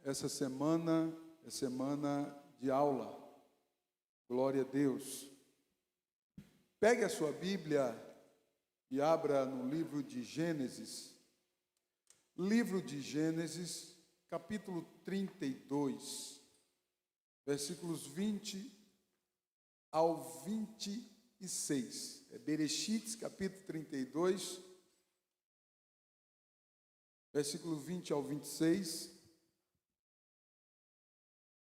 essa semana é semana de aula. Glória a Deus. Pegue a sua Bíblia e abra no livro de Gênesis. Livro de Gênesis, capítulo 32, versículos 20 ao 26. É Bereshit, capítulo 32, versículo 20 ao 26.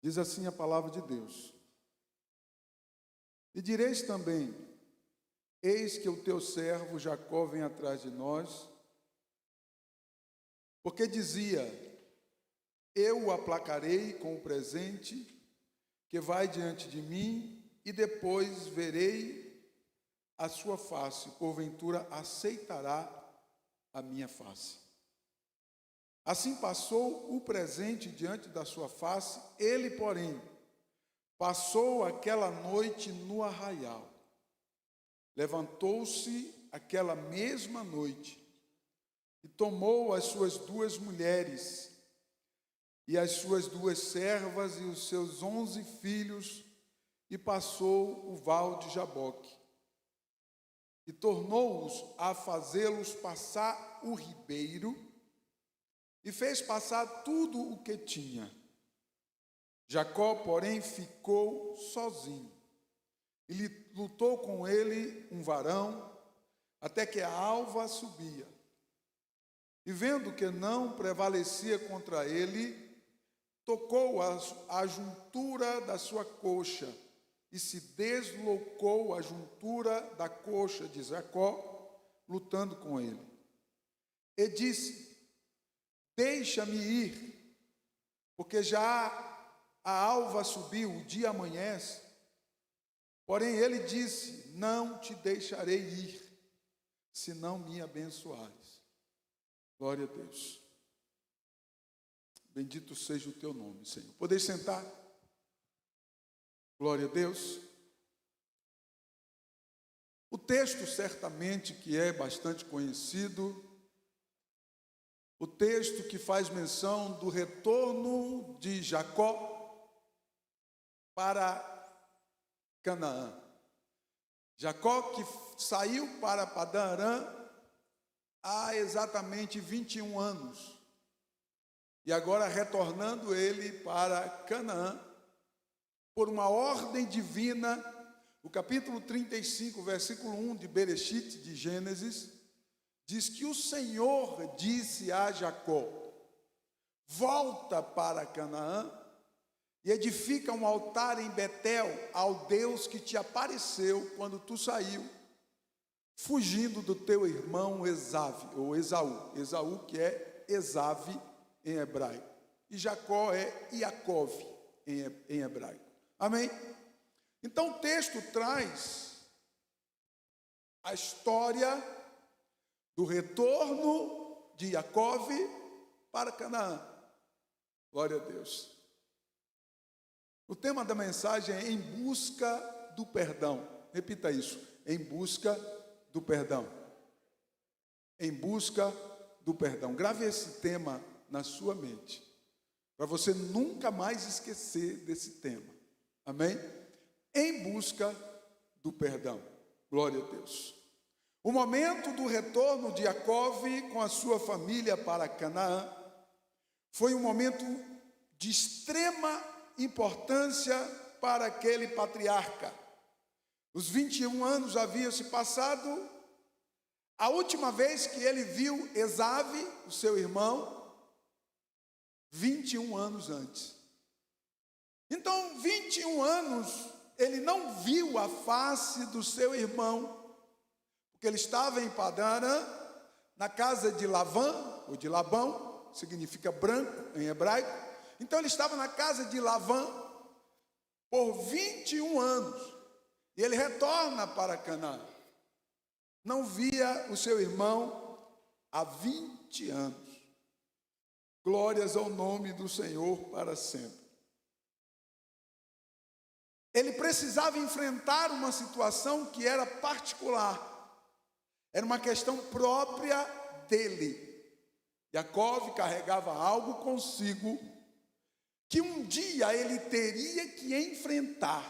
Diz assim a palavra de Deus: E direis também: Eis que o teu servo Jacó vem atrás de nós, porque dizia: Eu o aplacarei com o presente que vai diante de mim, e depois verei a sua face, porventura aceitará a minha face. Assim passou o presente diante da sua face, ele, porém, passou aquela noite no arraial. Levantou-se aquela mesma noite e tomou as suas 2 mulheres e as suas 2 servas e os seus 11 filhos e passou o val de Jaboque. E tornou-os a fazê-los passar o ribeiro e fez passar tudo o que tinha. Jacó, porém, ficou sozinho. E lutou com ele um varão, até que a alva subia. E vendo que não prevalecia contra ele, tocou a juntura da sua coxa, e se deslocou a juntura da coxa de Jacó, lutando com ele. E disse: Deixa-me ir, porque já a alva subiu, o dia amanhece. Porém ele disse: Não te deixarei ir, se não me abençoares. Glória a Deus. Bendito seja o teu nome, Senhor. Podeis sentar? Glória a Deus. O texto certamente que é bastante conhecido, o texto que faz menção do retorno de Jacó para Canaã. Jacó que saiu para Padã Arã há exatamente 21 anos. E agora retornando ele para Canaã, por uma ordem divina, o capítulo 35, versículo 1 de Bereshit, de Gênesis, diz que o Senhor disse a Jacó: Volta para Canaã e edifica um altar em Betel ao Deus que te apareceu quando tu saiu, fugindo do teu irmão Esaú, Esaú que é Esave em hebraico, e Jacó é Iacov em hebraico. Amém? Então o texto traz a história do retorno de Iacov para Canaã. Glória a Deus. O tema da mensagem é em busca do perdão. Repita isso: em busca do perdão. Em busca do perdão. Grave esse tema na sua mente, para você nunca mais esquecer desse tema. Amém? Em busca do perdão. Glória a Deus. O momento do retorno de Jacó com a sua família para Canaã foi um momento de extrema importância para aquele patriarca. Os 21 anos haviam se passado. A última vez que ele viu Esave, o seu irmão, 21 anos antes. Então, 21 anos, ele não viu a face do seu irmão, porque ele estava em Padã Arã, na casa de Lavã, ou de Labão, significa branco em hebraico. Então ele estava na casa de Lavã por 21 anos, e ele retorna para Canaã. Não via o seu irmão há 20 anos. Glórias ao nome do Senhor para sempre. Ele precisava enfrentar uma situação que era particular. Era uma questão própria dele. Jacó carregava algo consigo que um dia ele teria que enfrentar.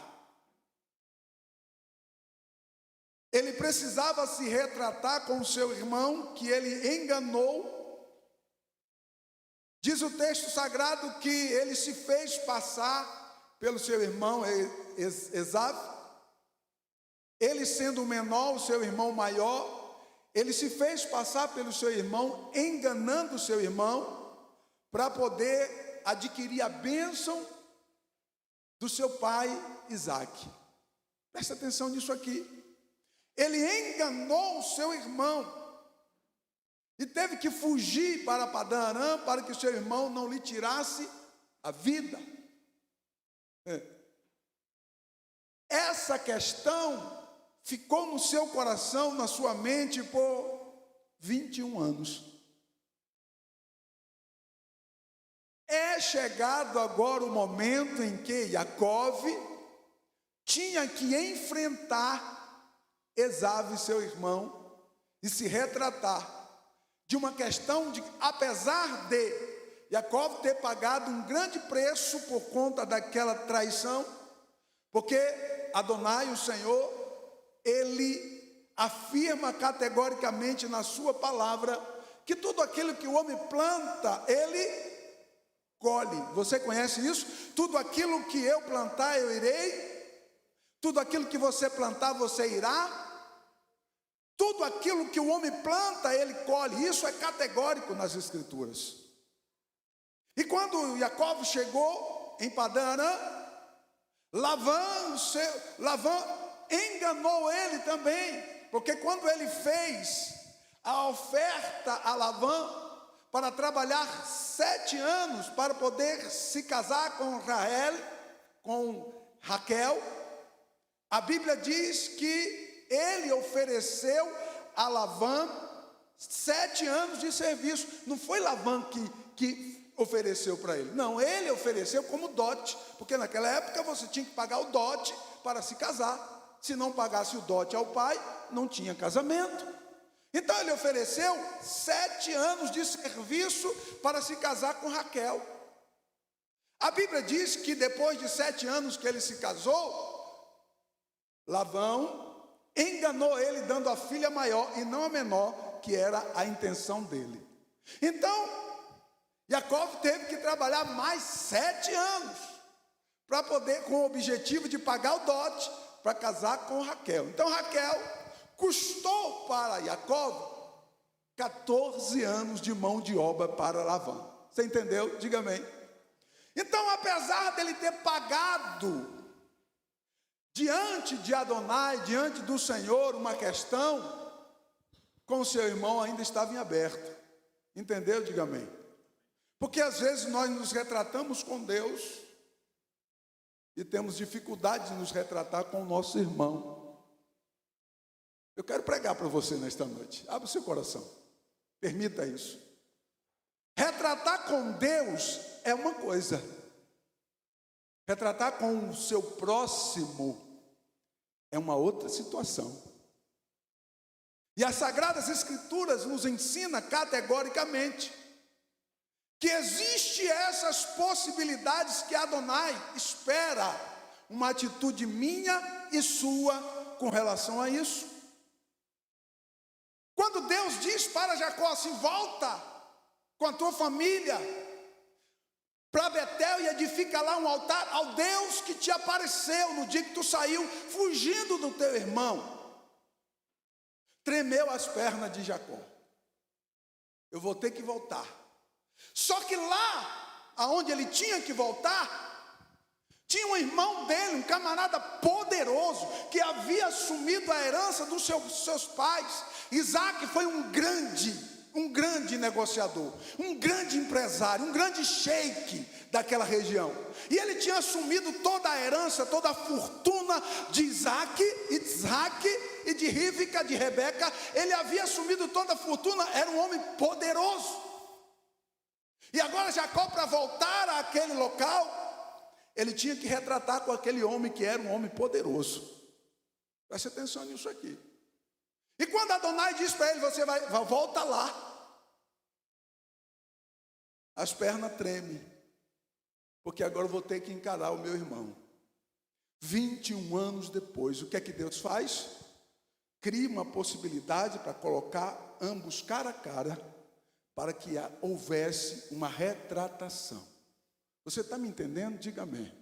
Ele precisava se retratar com o seu irmão, que ele enganou. Diz o texto sagrado que ele se fez passar pelo seu irmão Esaú. Ele sendo o menor, o seu irmão maior, ele se fez passar pelo seu irmão, enganando o seu irmão, para poder adquirir a bênção do seu pai Isaque. Presta atenção nisso aqui. Ele enganou o seu irmão e teve que fugir para Padã Arã para que o seu irmão não lhe tirasse a vida. Essa questão ficou no seu coração, na sua mente por 21 anos. É chegado agora o momento em que Jacó tinha que enfrentar Esaú, seu irmão, e se retratar de uma questão de, apesar de Jacó ter pagado um grande preço por conta daquela traição, porque Adonai, o Senhor, ele afirma categoricamente na sua palavra que tudo aquilo que o homem planta, ele colhe. Você conhece isso? Tudo aquilo que eu plantar, eu irei. Tudo aquilo que você plantar, você irá. Tudo aquilo que o homem planta, ele colhe. Isso é categórico nas Escrituras. E quando Jacó chegou em Padã Arã, Lavã enganou ele também, porque quando ele fez a oferta a Lavã para trabalhar 7 anos para poder se casar com Raquel, a Bíblia diz que ele ofereceu a Lavã 7 anos de serviço. Não foi Lavã que ofereceu para ele. Não, ele ofereceu como dote, porque naquela época você tinha que pagar o dote para se casar. Se não pagasse o dote ao pai, não tinha casamento. Então ele ofereceu 7 anos de serviço para se casar com Raquel. A Bíblia diz que depois de 7 anos que ele se casou, Lavão enganou ele dando a filha maior e não a menor, que era a intenção dele. Então Jacó teve que trabalhar mais 7 anos para poder, com o objetivo de pagar o dote para casar com Raquel. Então Raquel custou para Jacó 14 anos de mão de obra para Lavã. Você entendeu? Diga amém. Então, apesar dele ter pagado diante de Adonai, diante do Senhor, uma questão, com o seu irmão ainda estava em aberto. Entendeu? Diga amém. Porque às vezes nós nos retratamos com Deus e temos dificuldade de nos retratar com o nosso irmão. Eu quero pregar para você nesta noite. Abra o seu coração. Permita isso. Retratar com Deus é uma coisa. Retratar com o seu próximo é uma outra situação. E as Sagradas Escrituras nos ensinam categoricamente que existe essas possibilidades que Adonai espera uma atitude minha e sua com relação a isso. Quando Deus diz para Jacó assim: volta com a tua família para Betel e edifica lá um altar ao Deus que te apareceu no dia que tu saiu fugindo do teu irmão. Tremeu as pernas de Jacó. Eu vou ter que voltar. Só que lá, aonde ele tinha que voltar, tinha um irmão dele, um camarada poderoso, que havia assumido a herança dos seus pais. Isaac foi um grande negociador, um grande empresário, um grande sheik daquela região. E ele tinha assumido toda a herança, toda a fortuna de Isaac e de Rivca, de Rebeca. Ele havia assumido toda a fortuna, era um homem poderoso. E agora Jacó, para voltar àquele local, ele tinha que retratar com aquele homem que era um homem poderoso. Preste atenção nisso aqui. E quando Adonai diz para ele: você volta lá, as pernas tremem. porque agora eu vou ter que encarar o meu irmão. 21 anos depois, o que é que Deus faz? Cria uma possibilidade para colocar ambos cara a cara, para que houvesse uma retratação. Você está me entendendo? Diga amém.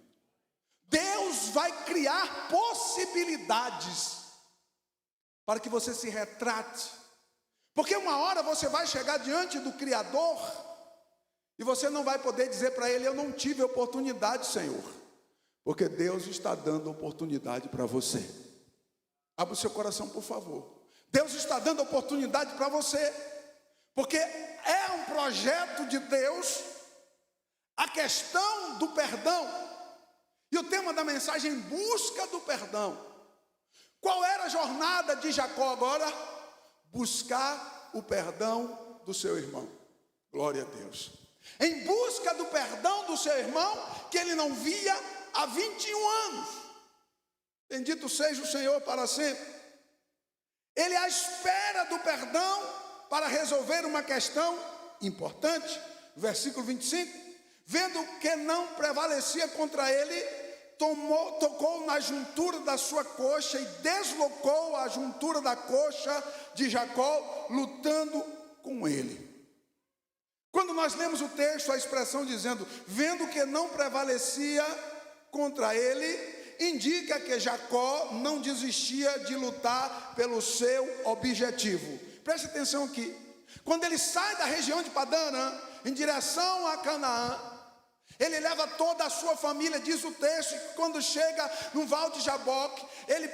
Deus vai criar possibilidades para que você se retrate, porque uma hora você vai chegar diante do Criador e você não vai poder dizer para Ele: eu não tive oportunidade, Senhor, porque Deus está dando oportunidade para você. Abra o seu coração, por favor. Deus está dando oportunidade para você, porque é um projeto de Deus a questão do perdão. E o tema da mensagem: em busca do perdão. Qual era a jornada de Jacó agora? Buscar o perdão do seu irmão. Glória a Deus. Em busca do perdão do seu irmão, que ele não via há 21 anos. Bendito seja o Senhor para sempre. Ele à espera do perdão para resolver uma questão importante. Versículo 25. Vendo que não prevalecia contra ele, tocou na juntura da sua coxa e deslocou a juntura da coxa de Jacó, lutando com ele. Quando nós lemos o texto, a expressão dizendo, vendo que não prevalecia contra ele, indica que Jacó não desistia de lutar pelo seu objetivo. Preste atenção aqui. Quando ele sai da região de Padã Arã, em direção a Canaã, ele leva toda a sua família, diz o texto, que quando chega no Val de Jaboque, ele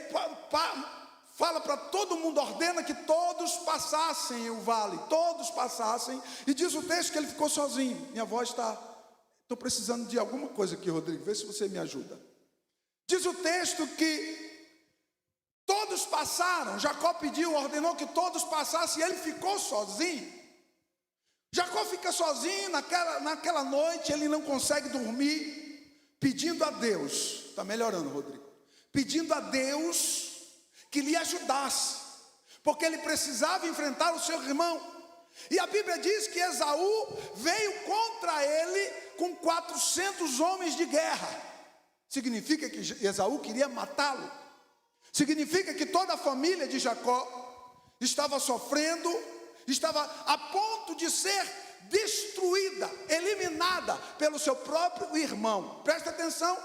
fala para todo mundo, ordena que todos passassem o vale, todos passassem, e diz o texto que ele ficou sozinho. Minha voz estou precisando de alguma coisa aqui, Rodrigo, vê se você me ajuda. Diz o texto que todos passaram, Jacó pediu, ordenou que todos passassem, e ele ficou sozinho. Jacó fica sozinho naquela noite, ele não consegue dormir, pedindo a Deus, está melhorando, Rodrigo, pedindo a Deus que lhe ajudasse, porque ele precisava enfrentar o seu irmão. E a Bíblia diz que Esaú veio contra ele com 400 homens de guerra. Significa que Esaú queria matá-lo. Significa que toda a família de Jacó estava sofrendo, estava a ponto de ser destruída, eliminada pelo seu próprio irmão. Presta atenção,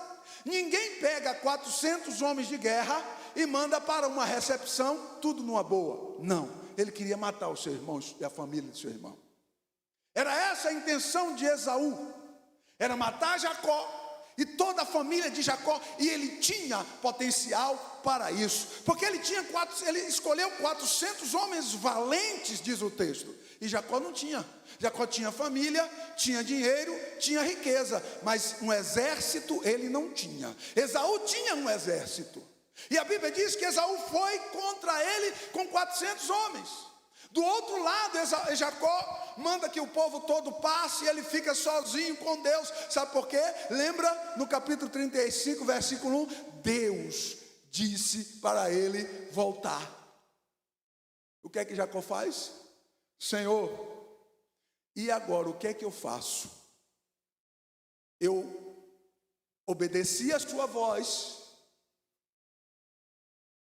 ninguém pega 400 homens de guerra e manda para uma recepção, tudo numa boa. Não, ele queria matar os seus irmãos e a família do seu irmão. Era essa a intenção de Esaú, era matar Jacó e toda a família de Jacó, e ele tinha potencial para isso, porque ele escolheu 400 homens valentes, diz o texto, e Jacó não tinha. Jacó tinha família, tinha dinheiro, tinha riqueza, mas um exército ele não tinha. Esaú tinha um exército, e a Bíblia diz que Esaú foi contra ele com 400 homens. Do outro lado, Jacó manda que o povo todo passe e ele fica sozinho com Deus. Sabe por quê? Lembra no capítulo 35, versículo 1? Deus disse para ele voltar. O que é que Jacó faz? Senhor, e agora o que é que eu faço? Eu obedeci a sua voz,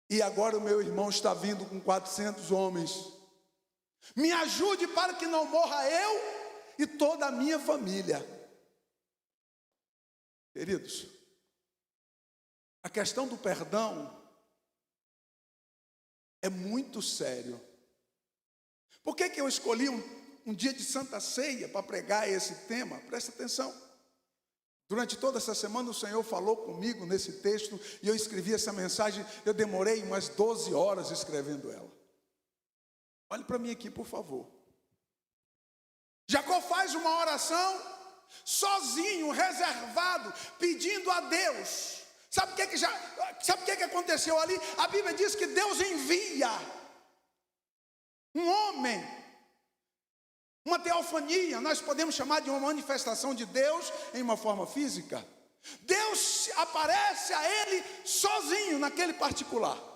e agora o meu irmão está vindo com 400 homens. Me ajude para que não morra eu e toda a minha família. Queridos, a questão do perdão é muito sério. Por que eu escolhi um dia de Santa Ceia para pregar esse tema? Presta atenção. Durante toda essa semana o Senhor falou comigo nesse texto, e eu escrevi essa mensagem. Eu demorei umas 12 horas escrevendo ela. Olhe para mim aqui, por favor. Jacó faz uma oração sozinho, reservado, pedindo a Deus. Sabe o que aconteceu ali? A Bíblia diz que Deus envia um homem, uma teofania. Nós podemos chamar de uma manifestação de Deus em uma forma física. Deus aparece a ele sozinho naquele particular.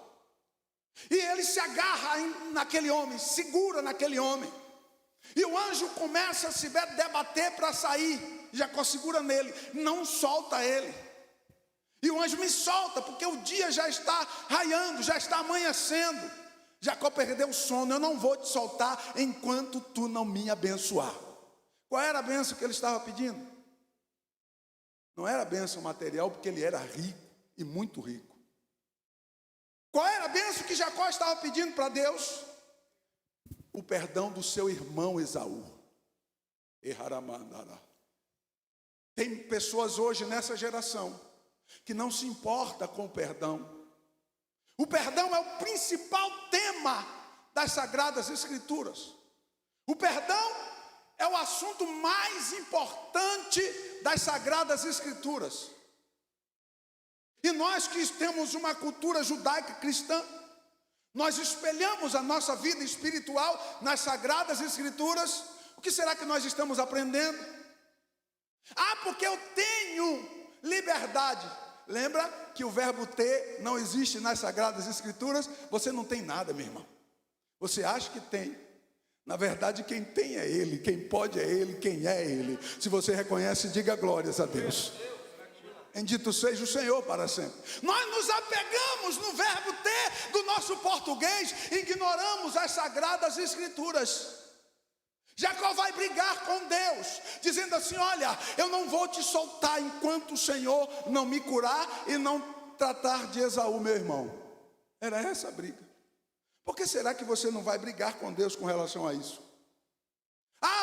E ele se agarra naquele homem, segura naquele homem. E o anjo começa a se debater para sair. Jacó segura nele, não solta ele. E o anjo: me solta, porque o dia já está raiando, já está amanhecendo. Jacó perdeu o sono: eu não vou te soltar enquanto tu não me abençoar. Qual era a bênção que ele estava pedindo? Não era a bênção material, porque ele era rico e muito rico. Qual era a bênção que Jacó estava pedindo para Deus? O perdão do seu irmão Esaú. Tem pessoas hoje nessa geração que não se importa com o perdão. O perdão é o principal tema das Sagradas Escrituras. O perdão é o assunto mais importante das Sagradas Escrituras. E nós que temos uma cultura judaica cristã, nós espelhamos a nossa vida espiritual nas Sagradas Escrituras. O que será que nós estamos aprendendo? Porque eu tenho liberdade. Lembra que o verbo ter não existe nas Sagradas Escrituras? Você não tem nada, meu irmão. Você acha que tem. Na verdade, quem tem é Ele, quem pode é Ele, quem é Ele. Se você reconhece, diga glórias a Deus. Bendito seja o Senhor para sempre. Nós nos apegamos no verbo ter do nosso português, ignoramos as Sagradas Escrituras. Jacó vai brigar com Deus, dizendo assim: olha, eu não vou te soltar enquanto o Senhor não me curar e não tratar de Esaú, meu irmão. Era essa a briga. Por que será que você não vai brigar com Deus com relação a isso?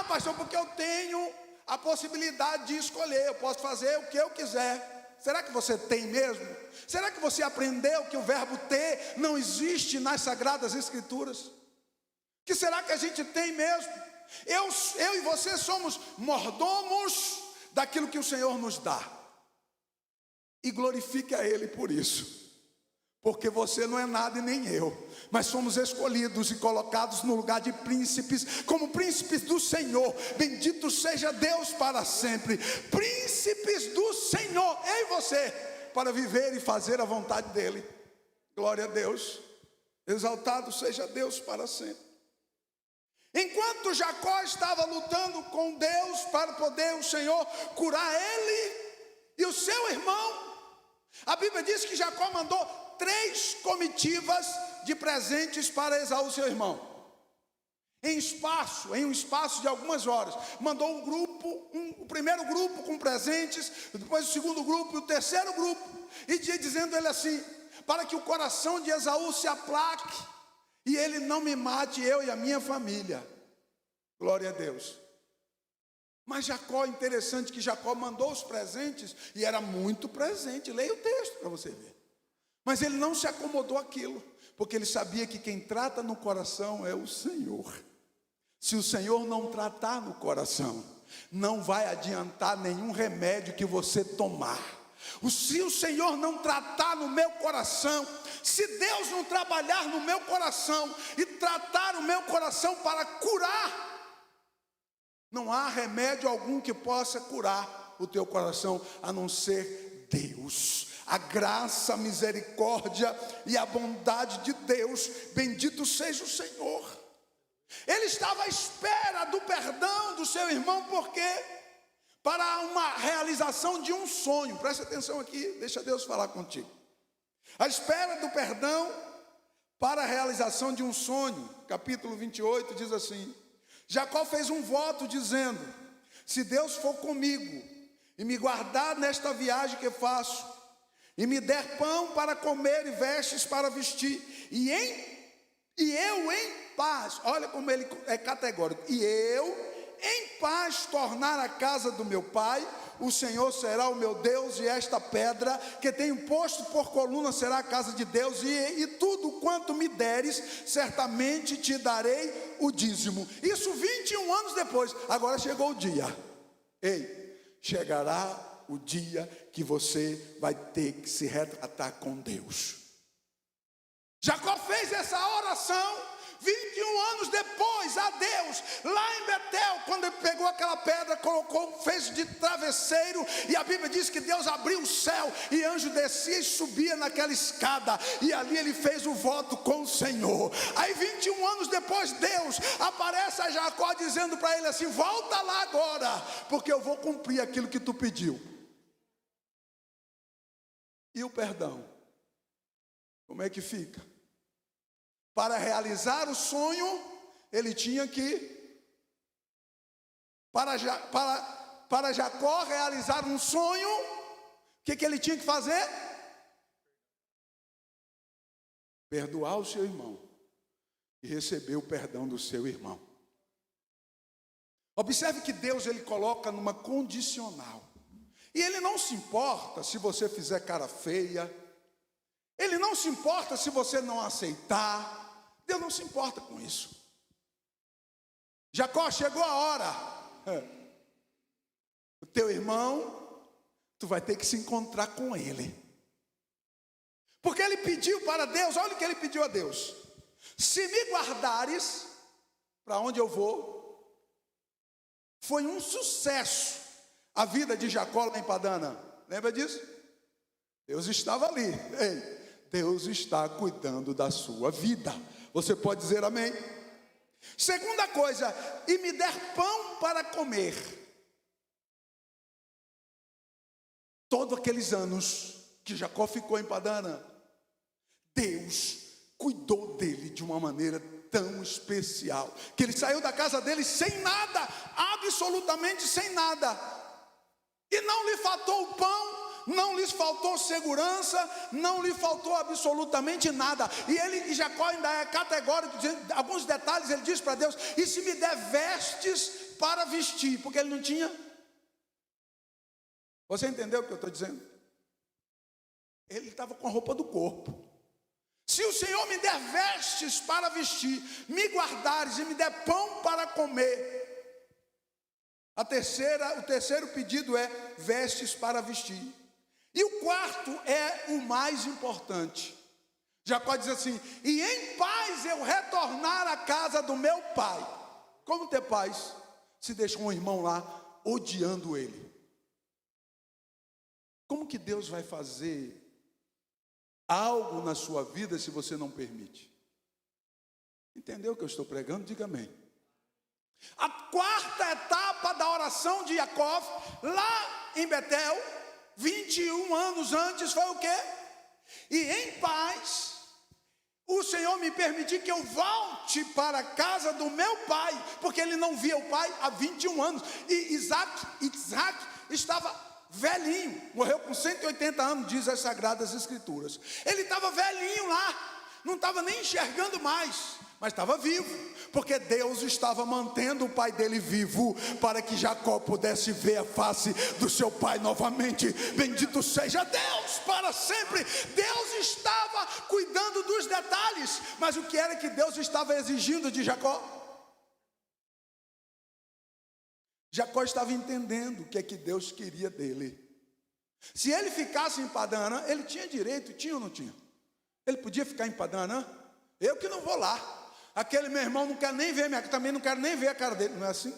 Pastor, porque eu tenho a possibilidade de escolher, eu posso fazer o que eu quiser. Será que você tem mesmo? Será que você aprendeu que o verbo ter não existe nas Sagradas Escrituras? Que será que a gente tem mesmo? Eu e você somos mordomos daquilo que o Senhor nos dá. E glorifique a Ele por isso. Porque você não é nada e nem eu, mas somos escolhidos e colocados no lugar de príncipes, como príncipes do Senhor. Bendito seja Deus para sempre. Príncipes do Senhor, eu e você, para viver e fazer a vontade dEle. Glória a Deus. Exaltado seja Deus para sempre. Enquanto Jacó estava lutando com Deus para poder o Senhor curar ele e o seu irmão, a Bíblia diz que Jacó mandou 3 comitivas de presentes para Esaú, seu irmão. Em um espaço de algumas horas, mandou um grupo, o primeiro grupo com presentes, depois o segundo grupo e o terceiro grupo, e dizendo ele assim: para que o coração de Esaú se aplaque e ele não me mate, eu e a minha família. Glória a Deus. Mas Jacó, interessante que Jacó mandou os presentes, e era muito presente. Leia o texto para você ver. Mas ele não se acomodou àquilo, porque ele sabia que quem trata no coração é o Senhor. Se o Senhor não tratar no coração, não vai adiantar nenhum remédio que você tomar. Se o Senhor não tratar no meu coração, se Deus não trabalhar no meu coração e tratar o meu coração para curar, não há remédio algum que possa curar o teu coração, a não ser Deus. A graça, a misericórdia e a bondade de Deus, bendito seja o Senhor. Ele estava à espera do perdão do seu irmão, porque para uma realização de um sonho. Presta atenção aqui, deixa Deus falar contigo. À espera do perdão para a realização de um sonho. Capítulo 28 diz assim: Jacó fez um voto dizendo: se Deus for comigo e me guardar nesta viagem que faço, e me der pão para comer e vestes para vestir, e eu em paz, olha como ele é categórico, e eu em paz tornar a casa do meu pai, o Senhor será o meu Deus, e esta pedra que tenho posto por coluna será a casa de Deus, e tudo quanto me deres, certamente te darei o dízimo. Isso 21 anos depois. Agora chegou o dia. Chegará o dia que você vai ter que se retratar com Deus. Jacó fez essa oração 21 anos depois, a Deus, lá em Betel, quando ele pegou aquela pedra, colocou, fez de travesseiro, e a Bíblia diz que Deus abriu o céu, e anjo descia e subia naquela escada, e ali ele fez o voto com o Senhor. Aí 21 anos depois, Deus aparece a Jacó dizendo para ele assim: volta lá agora, porque eu vou cumprir aquilo que tu pediu. E o perdão, como é que fica? Para realizar o sonho, ele tinha que, para Jacó realizar um sonho, o que ele tinha que fazer? Perdoar o seu irmão e receber o perdão do seu irmão. Observe que Deus, ele coloca numa condicional, e ele não se importa se você fizer cara feia, ele não se importa se você não aceitar. Deus não se importa com isso. Jacó, chegou a hora. O teu irmão, tu vai ter que se encontrar com ele. Porque ele pediu para Deus, olha o que ele pediu a Deus: se me guardares, para onde eu vou? Foi um sucesso a vida de Jacó lá em Padana. Lembra disso? Deus estava ali. Ei, Deus está cuidando da sua vida. Você pode dizer amém? Segunda coisa: e me der pão para comer. Todos aqueles anos que Jacó ficou em Padana, Deus cuidou dele de uma maneira tão especial, que ele saiu da casa dele sem nada, absolutamente sem nada, e não lhe faltou o pão, não lhes faltou segurança, não lhe faltou absolutamente nada. E Jacó ainda é categórico, alguns detalhes ele diz para Deus: e se me der vestes para vestir? Porque ele não tinha. Você entendeu o que eu estou dizendo? Ele estava com a roupa do corpo. Se o Senhor me der vestes para vestir, me guardares e me der pão para comer. O terceiro pedido é vestes para vestir. E o quarto é o mais importante. Jacó diz assim: e em paz eu retornar à casa do meu pai. Como ter paz se deixa um irmão lá odiando ele? Como que Deus vai fazer algo na sua vida se você não permite? Entendeu o que eu estou pregando? Diga amém. A quarta etapa da oração de Jacó, lá em Betel, 21 anos antes, foi o quê? E em paz, o Senhor me permitir que eu volte para a casa do meu pai, porque ele não via o pai há 21 anos. E Isaac estava velhinho, morreu com 180 anos, diz as Sagradas Escrituras. Ele estava velhinho lá, não estava nem enxergando mais, mas estava vivo, porque Deus estava mantendo o pai dele vivo, para que Jacó pudesse ver a face do seu pai novamente. Bendito seja Deus para sempre. Deus estava cuidando dos detalhes, mas o que era que Deus estava exigindo de Jacó? Jacó estava entendendo o que é que Deus queria dele. Se ele ficasse em Padana, ele tinha direito, tinha ou não tinha? Ele podia ficar em Padana? Eu que não vou lá. Aquele meu irmão não quer nem ver também não quero nem ver a cara dele. Não é assim?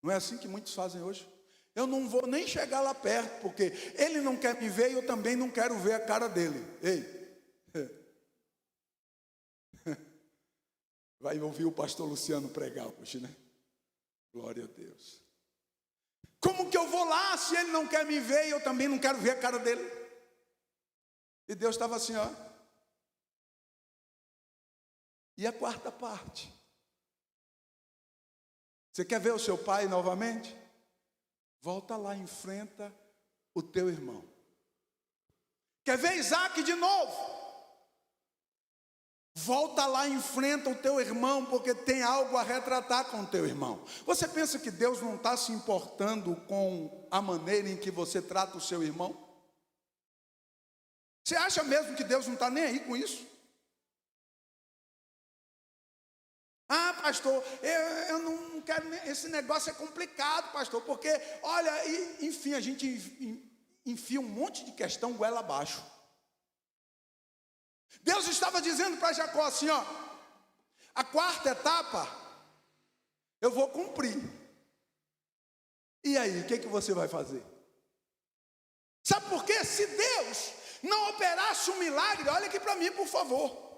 Não é assim que muitos fazem hoje? Eu não vou nem chegar lá perto, porque ele não quer me ver e eu também não quero ver a cara dele. Ei, vai ouvir o pastor Luciano pregar hoje, né? Glória a Deus. Como que eu vou lá se ele não quer me ver e eu também não quero ver a cara dele? E Deus estava assim, ó. E a quarta parte? Você quer ver o seu pai novamente? Volta lá, enfrenta o teu irmão. Quer ver Isaac de novo? Volta lá e enfrenta o teu irmão, porque tem algo a retratar com o teu irmão. Você pensa que Deus não está se importando com a maneira em que você trata o seu irmão? Você acha mesmo que Deus não está nem aí com isso? Ah, pastor, eu não quero, esse negócio é complicado, pastor, porque, olha, enfim, a gente enfia um monte de questão goela abaixo. Deus estava dizendo para Jacó assim, ó: A quarta etapa, eu vou cumprir. E aí, o que você vai fazer? Sabe por quê? Se Deus não operasse um milagre, olha aqui para mim, por favor.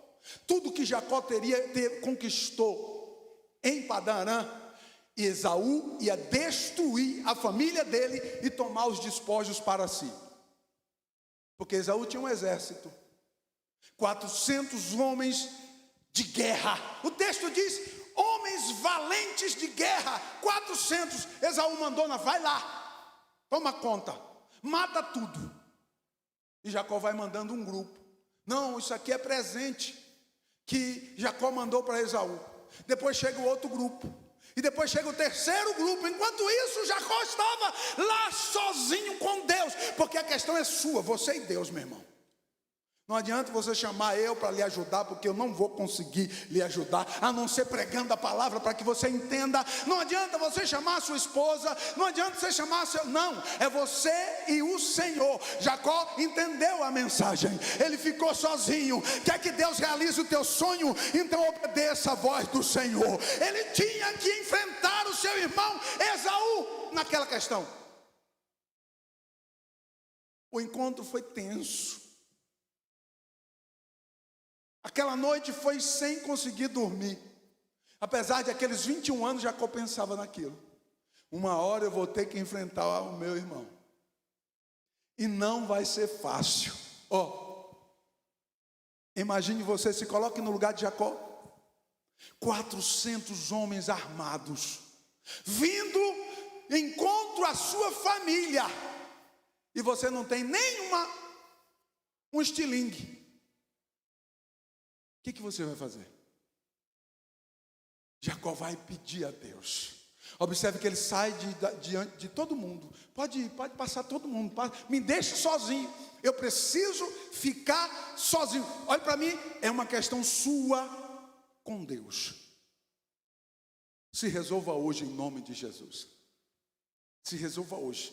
Tudo que Jacó conquistou em Padã Arã, Esaú ia destruir a família dele e tomar os despojos para si. Porque Esaú tinha um exército, 400 homens de guerra. O texto diz, homens valentes de guerra, 400. Esaú mandou, vai lá, toma conta, mata tudo. E Jacó vai mandando um grupo. Não, isso aqui é presente que Jacó mandou para Esaú. Depois chega o outro grupo. E depois chega o terceiro grupo. Enquanto isso, Jacó estava lá sozinho com Deus. Porque a questão é sua, você e Deus, meu irmão. Não adianta você chamar eu para lhe ajudar, porque eu não vou conseguir lhe ajudar, a não ser pregando a palavra para que você entenda. Não adianta você chamar a sua esposa, não adianta você chamar seu... Não, é você e o Senhor. Jacó entendeu a mensagem, ele ficou sozinho. Quer que Deus realize o teu sonho? Então obedeça a voz do Senhor. Ele tinha que enfrentar o seu irmão Esaú naquela questão. O encontro foi tenso. Aquela noite foi sem conseguir dormir. Apesar de aqueles 21 anos, Jacó pensava naquilo. Uma hora eu vou ter que enfrentar o meu irmão. E não vai ser fácil. Imagine você, se coloque no lugar de Jacó. 400 homens armados, vindo encontro à sua família. E você não tem um estilingue. O que você vai fazer? Jacó vai pedir a Deus. Observe que ele sai diante de todo mundo. Pode passar todo mundo. Me deixe sozinho. Eu preciso ficar sozinho. Olha para mim, é uma questão sua com Deus. Se resolva hoje em nome de Jesus. Se resolva hoje.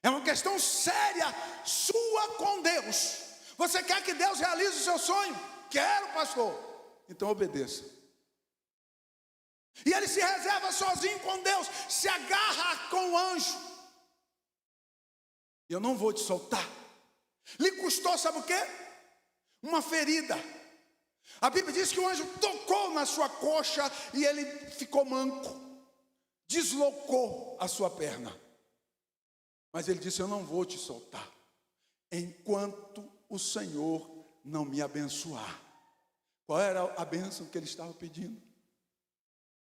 É uma questão séria sua com Deus. Você quer que Deus realize o seu sonho? Quero, pastor. Então obedeça. E ele se reserva sozinho com Deus, se agarra com o anjo. Eu não vou te soltar. Lhe custou, sabe o quê? Uma ferida. A Bíblia diz que o anjo tocou na sua coxa e ele ficou manco. Deslocou a sua perna. Mas ele disse, eu não vou te soltar enquanto o Senhor não me abençoar. Qual era a bênção que ele estava pedindo?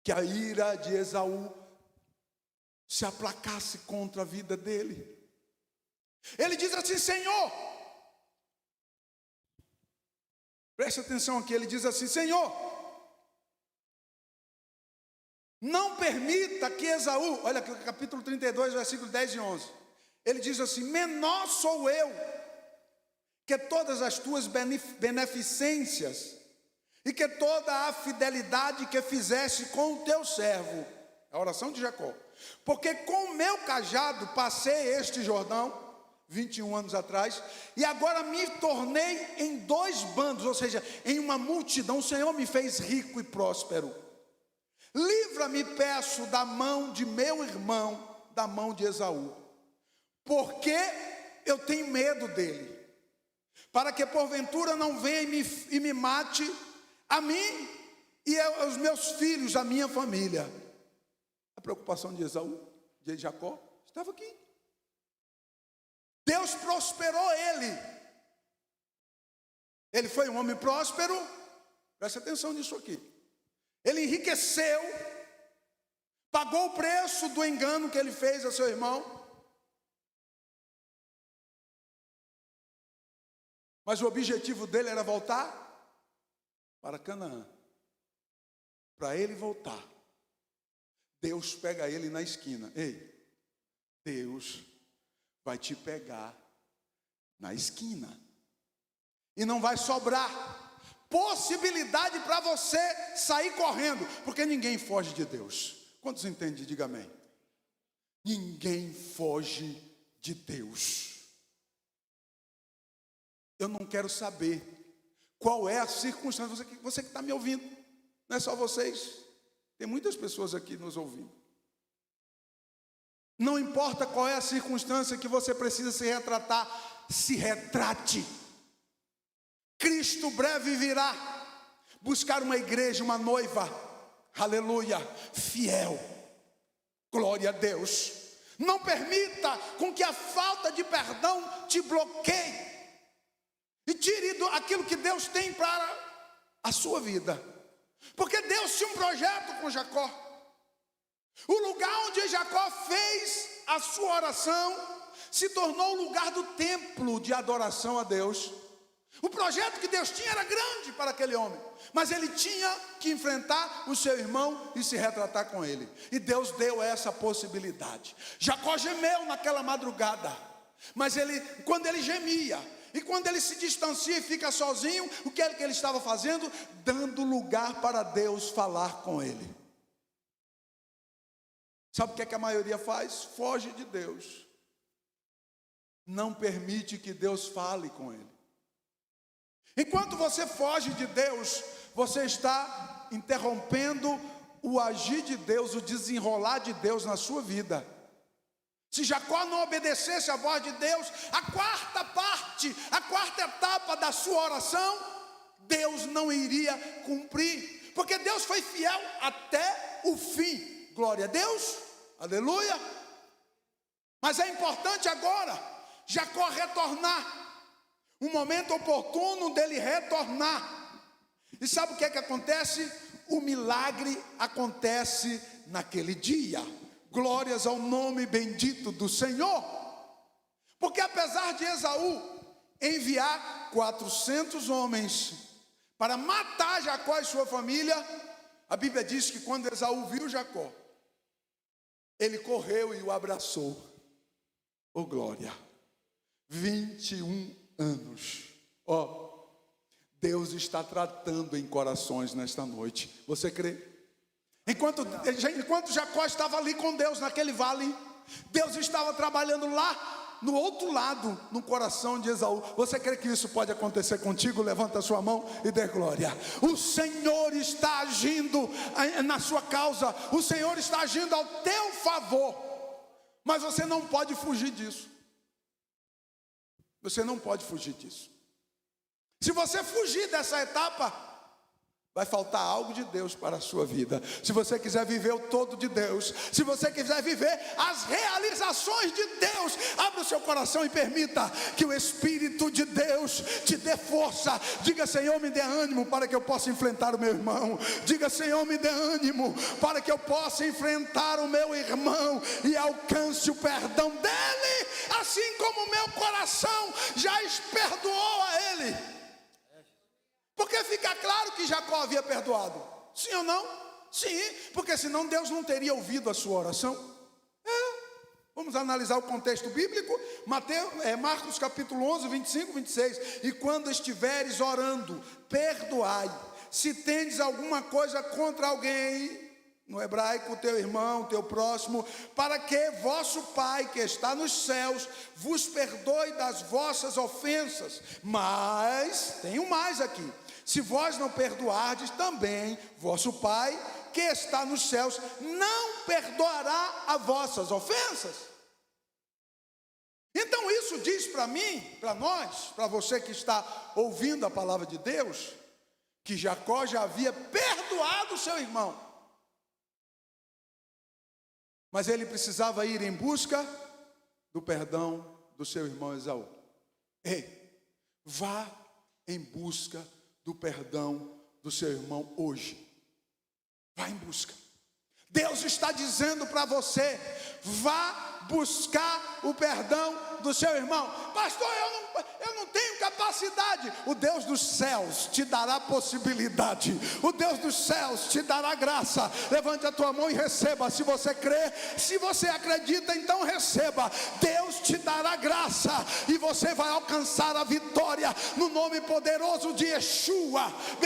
Que a ira de Esaú se aplacasse contra a vida dele. Ele diz assim, Senhor, preste atenção aqui, ele diz assim, Senhor, não permita que Esaú, olha aqui, capítulo 32, versículos 10 e 11. Ele diz assim, menor sou eu que todas as tuas beneficências e que toda a fidelidade que fizeste com o teu servo. É a oração de Jacó. Porque com o meu cajado passei este Jordão, 21 anos atrás, e agora me tornei em 2 bandos, ou seja, em uma multidão. O Senhor me fez rico e próspero. Livra-me, peço, da mão de meu irmão, da mão de Esaú, porque eu tenho medo dele, para que porventura não venha e me mate a mim e aos meus filhos, a minha família. A preocupação de Esaú, de Jacó, estava aqui. Deus prosperou ele. Ele foi um homem próspero. Preste atenção nisso aqui. Ele enriqueceu, pagou o preço do engano que ele fez a seu irmão. Mas o objetivo dele era voltar para Canaã. Para ele voltar, Deus pega ele na esquina. Ei, Deus vai te pegar na esquina. E não vai sobrar possibilidade para você sair correndo, porque ninguém foge de Deus. Quantos entendem? Diga amém. Ninguém foge de Deus. Eu não quero saber qual é a circunstância, você que está me ouvindo. Não é só vocês, tem muitas pessoas aqui nos ouvindo. Não importa qual é a circunstância que você precisa se retratar, se retrate. Cristo breve virá buscar uma igreja, uma noiva, aleluia, fiel. Glória a Deus. Não permita com que a falta de perdão te bloqueie e tire aquilo que Deus tem para a sua vida. Porque Deus tinha um projeto com Jacó. O lugar onde Jacó fez a sua oração se tornou o lugar do templo de adoração a Deus. O projeto que Deus tinha era grande para aquele homem, mas ele tinha que enfrentar o seu irmão e se retratar com ele. E Deus deu essa possibilidade. Jacó gemeu naquela madrugada, mas quando ele gemia e quando ele se distancia e fica sozinho, o que é que ele estava fazendo? Dando lugar para Deus falar com ele. Sabe o que é que a maioria faz? Foge de Deus. Não permite que Deus fale com ele. Enquanto você foge de Deus, você está interrompendo o agir de Deus, o desenrolar de Deus na sua vida. Se Jacó não obedecesse à voz de Deus, a quarta etapa da sua oração, Deus não iria cumprir, porque Deus foi fiel até o fim. Glória a Deus, aleluia. Mas é importante agora Jacó retornar, um momento oportuno dele retornar. E sabe o que é que acontece? O milagre acontece naquele dia. Glórias ao nome bendito do Senhor. Porque apesar de Esaú enviar 400 homens para matar Jacó e sua família, a Bíblia diz que quando Esaú viu Jacó, ele correu e o abraçou. Oh glória! 21 anos. Deus está tratando em corações nesta noite. Você crê? Enquanto Jacó estava ali com Deus naquele vale, Deus estava trabalhando lá no outro lado, no coração de Esaú. Você crê que isso pode acontecer contigo? Levanta a sua mão e dê glória. O Senhor está agindo na sua causa. O Senhor está agindo ao teu favor. Mas você não pode fugir disso. Você não pode fugir disso. Se você fugir dessa etapa, vai faltar algo de Deus para a sua vida. Se você quiser viver o todo de Deus, se você quiser viver as realizações de Deus, abra o seu coração e permita que o Espírito de Deus te dê força. Diga: Senhor, me dê ânimo para que eu possa enfrentar o meu irmão. Diga: Senhor, me dê ânimo para que eu possa enfrentar o meu irmão e alcance o perdão dele, assim como o meu coração já perdoou a ele. Porque fica claro que Jacó havia perdoado. Sim ou não? Sim, porque senão Deus não teria ouvido a sua oração. Vamos analisar o contexto bíblico. Marcos capítulo 11, 25, 26. E quando estiveres orando, perdoai, se tendes alguma coisa contra alguém, no hebraico, teu irmão, teu próximo, para que vosso Pai que está nos céus vos perdoe das vossas ofensas. Mas, tem um mais aqui: se vós não perdoardes, também vosso Pai que está nos céus não perdoará as vossas ofensas. Então isso diz para mim, para nós, para você que está ouvindo a palavra de Deus, que Jacó já havia perdoado o seu irmão. Mas ele precisava ir em busca do perdão do seu irmão Esaú. Ei, vá em busca do perdão do seu irmão hoje. Vá em busca. Deus está dizendo para você: vá buscar o perdão do seu irmão. Pastor, eu não tenho capacidade. O Deus dos céus te dará possibilidade. O Deus dos céus te dará graça. Levante a tua mão e receba. Se você crê, se você acredita, então receba. Deus te dará graça e você vai alcançar a vitória no nome poderoso de Yeshua.